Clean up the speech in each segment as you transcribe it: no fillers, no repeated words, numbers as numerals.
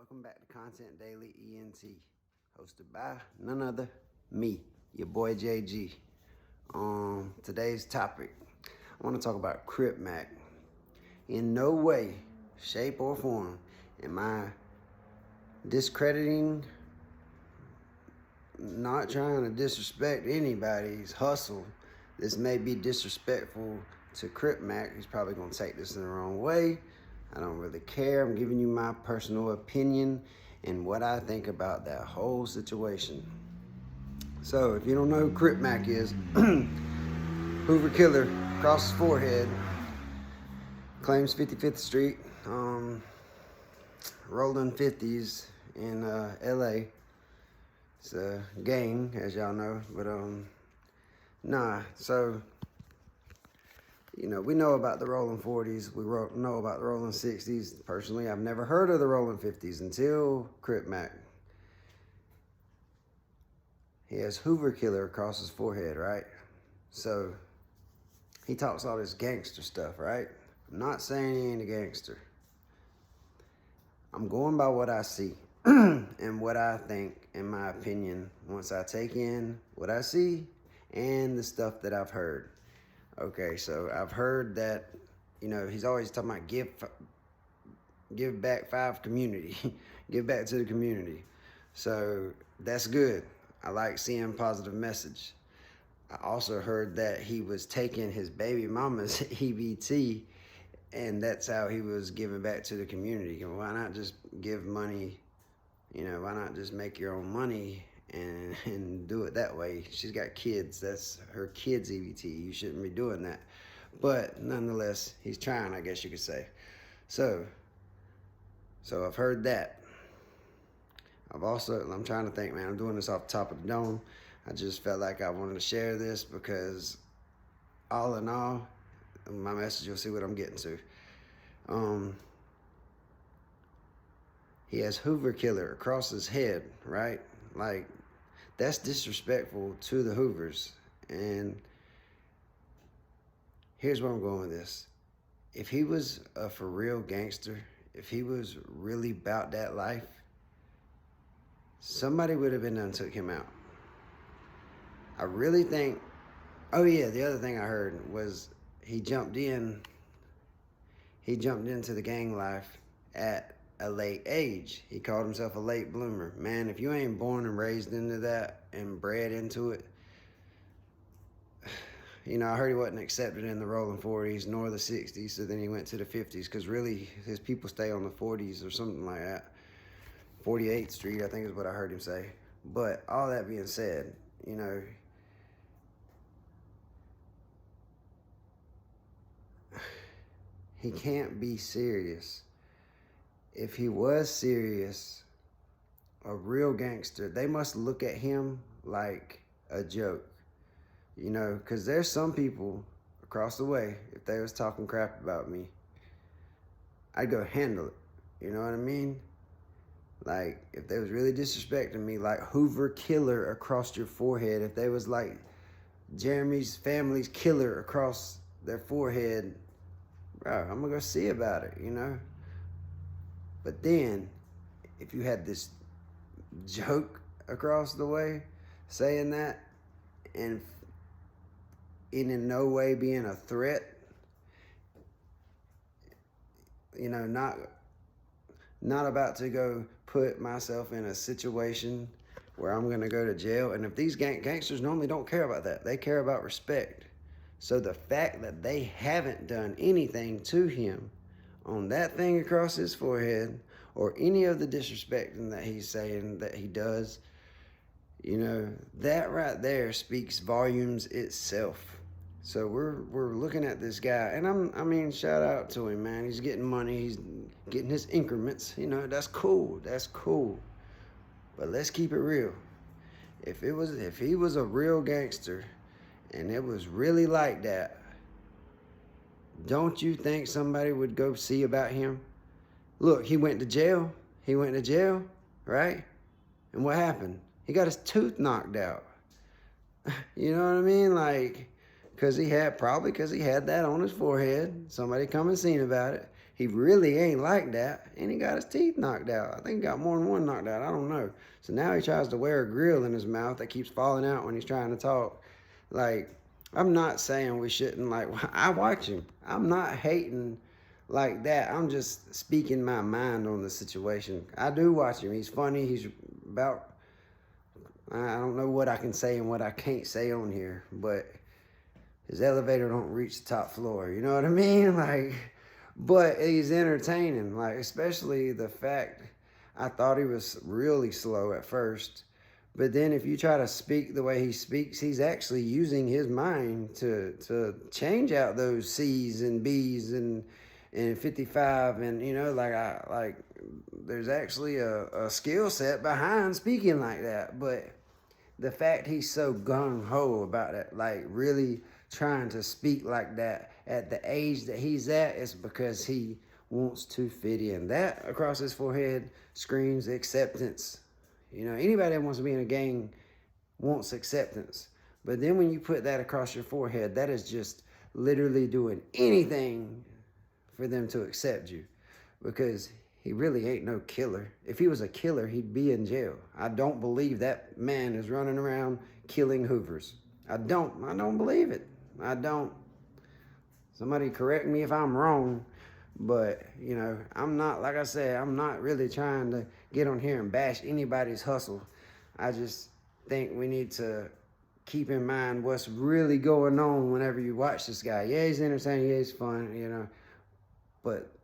Welcome back to Content Daily ENT, hosted by none other, me, your boy JG. Today's topic, I want to talk about Crip Mac. In no way, shape, or form am I discrediting, not trying to disrespect anybody's hustle. This may be disrespectful to Crip Mac. He's probably going to take this in the wrong way. I don't really care. I'm giving you my personal opinion and what I think about that whole situation. So, if you don't know who Crip Mac is, Hoover killer, across his forehead, claims 55th Street, rolling 50s in LA. It's a gang, as y'all know, but so, you know, we know about the rolling 40s, we know about the rolling 60s. Personally, I've never heard of the rolling 50s until Crip Mac. He has Hoover killer across his forehead, right? So, he talks all this gangster stuff, right? I'm not saying he ain't a gangster. I'm going by what I see and what I think, in my opinion, once I take in what I see and the stuff that I've heard. Okay, so I've heard that, you know, he's always talking about give back 5 community, give back to the community. So that's good. I like seeing positive message. I also heard that he was taking his baby mama's EBT, and that's how he was giving back to the community. Why not just give money? You know, why not just make your own money and do it that way? She's got kids. That's her kids' EBT. You shouldn't be doing that. But nonetheless, he's trying, I guess you could say. So I've heard that. I'm trying to think, man. I'm doing this off the top of the dome. I just felt like I wanted to share this because all in all, my message, you'll see what I'm getting to. He has Hoover killer across his head, right? Like, that's disrespectful to the Hoovers. And here's where I'm going with this. If he was a for real gangster, if he was really about that life, somebody would have been done took him out. I really think, oh yeah, the other thing I heard was he jumped into the gang life at a late age. He called himself a late bloomer. Man, if you ain't born and raised into that and bred into it, you know, I heard he wasn't accepted in the rolling 40s nor the 60s, so then he went to the 50s, because really his people stay on the 40s or something like that. 48th Street, I think is what I heard him say. But all that being said, you know, he can't be serious. If he was serious, a real gangster, they must look at him like a joke. You know, because there's some people across the way, if they was talking crap about me, I'd go handle it. You know what I mean? Like, if they was really disrespecting me, like Hoover killer across your forehead, if they was like Jeremy's family's killer across their forehead, bro, I'm gonna go see about it, you know? But then, if you had this joke across the way saying that, and in no way being a threat, you know, not about to go put myself in a situation where I'm gonna go to jail. And if these gangsters normally don't care about that, they care about respect. So the fact that they haven't done anything to him on that thing across his forehead, or any of the disrespecting that he's saying that he does, you know, that right there speaks volumes itself. So we're looking at this guy, and I mean, shout out to him, man. He's getting money, he's getting his increments, you know, that's cool. But let's keep it real. If he was a real gangster and it was really like that, don't you think somebody would go see about him? Look, he went to jail, right? And what happened? He got his tooth knocked out. You know what I mean? Like, because he had that on his forehead. Somebody come and seen about it. he really ain't like that, and he got his teeth knocked out. I think he got more than one knocked out. I don't know. So now he tries to wear a grill in his mouth that keeps falling out when he's trying to talk. Like, I'm not saying we shouldn't, like, I watch him. I'm not hating like that. I'm just speaking my mind on the situation. I do watch him. He's funny. He's about, I don't know what I can say and what I can't say on here, but his elevator don't reach the top floor. You know what I mean? Like, but he's entertaining. Like, especially the fact I thought he was really slow at first. But then if you try to speak the way he speaks, he's actually using his mind to change out those C's and B's and 55, and you know, like there's actually a skill set behind speaking like that. But the fact he's so gung-ho about it, like really trying to speak like that at the age that he's at, is because he wants to fit in. That across his forehead screams acceptance. You know, anybody that wants to be in a gang wants acceptance. But then when you put that across your forehead, that is just literally doing anything for them to accept you, because he really ain't no killer. If he was a killer, he'd be in jail. I don't believe that man is running around killing Hoovers. I don't believe it. I don't. Somebody correct me if I'm wrong, but, you know, I'm not, like I said, I'm not really trying to get on here and bash anybody's hustle. I just think we need to keep in mind what's really going on whenever you watch this guy. Yeah, he's entertaining, yeah, he's fun, you know, but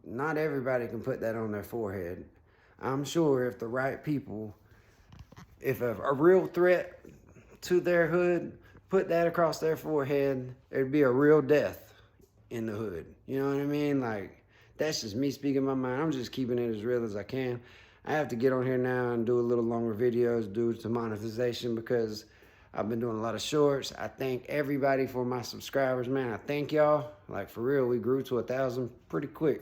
not everybody can put that on their forehead. I'm sure if the right people, if a real threat to their hood put that across their forehead, there'd be a real death in the hood. You know what I mean? Like, that's just me speaking my mind. I'm just keeping it as real as I can. I have to get on here now and do a little longer videos due to monetization, because I've been doing a lot of shorts. I thank everybody for my subscribers, man. I thank y'all. Like, for real, we grew to 1,000 pretty quick,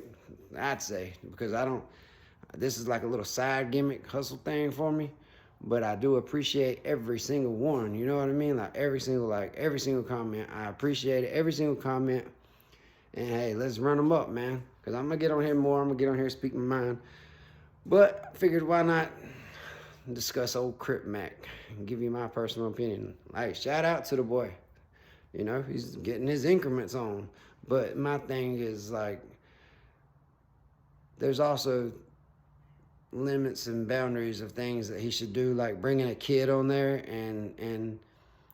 I'd say, because this is like a little side gimmick hustle thing for me. But I do appreciate every single one. You know what I mean? Like every single comment. I appreciate it. Every single comment. And hey, let's run them up, man. Because I'm going to get on here more. I'm going to get on here and speak my mind. But I figured, why not discuss old Crip Mac and give you my personal opinion. Like, shout out to the boy. You know, he's getting his increments on. But my thing is, like, there's also limits and boundaries of things that he should do, like bringing a kid on there, and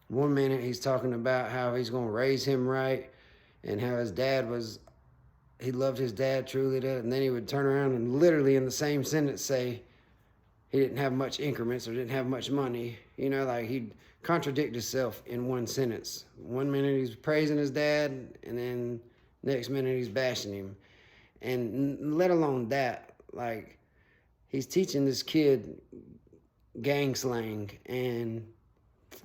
1 minute he's talking about how he's going to raise him right and how his dad he loved his dad truly, and then he would turn around and literally in the same sentence say he didn't have much increments or didn't have much money. You know, like he'd contradict himself in one sentence. 1 minute he's praising his dad, and then next minute he's bashing him. And let alone that, like, he's teaching this kid gang slang, and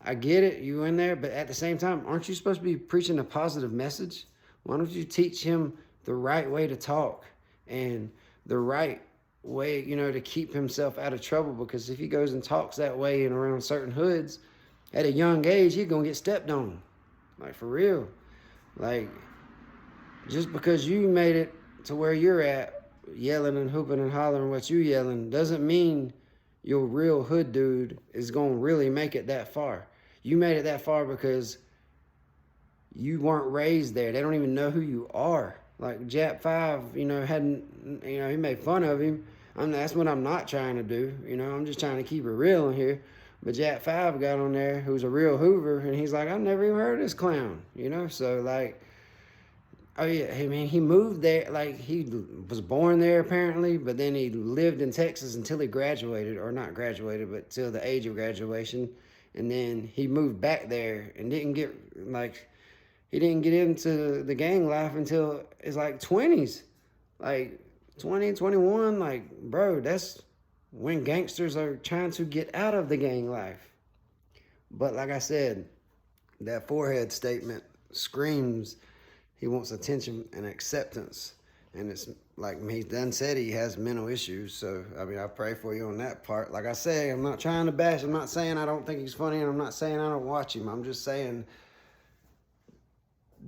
I get it, you in there, but at the same time, aren't you supposed to be preaching a positive message? Why don't you teach him the right way to talk and the right way, you know, to keep himself out of trouble? Because if he goes and talks that way and around certain hoods at a young age, he's gonna get stepped on. Like, for real. Like, just because you made it to where you're at, yelling and hooping and hollering what you yelling, doesn't mean your real hood dude is gonna really make it that far. You made it that far because you weren't raised there. They don't even know who you are. Like JackFive, you know, he made fun of him. That's what I'm not trying to do. You know, I'm just trying to keep it real in here. But JackFive got on there, who's a real Hoover, and he's like, I've never even heard of this clown. You know, so like, oh yeah, I mean, he moved there, like he was born there apparently, but then he lived in Texas until he graduated, or not graduated, but till the age of graduation. And then he moved back there and he didn't get into the gang life until his like 20s, like 20, 21. Like, bro, that's when gangsters are trying to get out of the gang life. But like I said, that forehead statement screams he wants attention and acceptance. And it's like he done said he has mental issues. So, I mean, I pray for you on that part. Like I say, I'm not trying to bash. I'm not saying I don't think he's funny, and I'm not saying I don't watch him. I'm just saying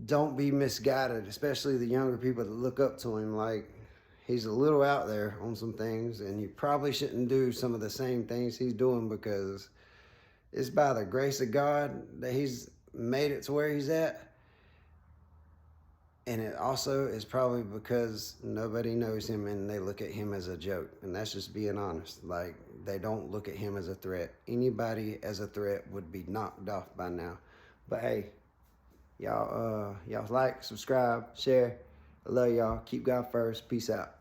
don't be misguided, especially the younger people that look up to him. Like, he's a little out there on some things, and you probably shouldn't do some of the same things he's doing, because it's by the grace of God that he's made it to where he's at. And it also is probably because nobody knows him and they look at him as a joke. And that's just being honest. Like, they don't look at him as a threat. Anybody as a threat would be knocked off by now. But hey, y'all like, subscribe, share. I love y'all. Keep God first. Peace out.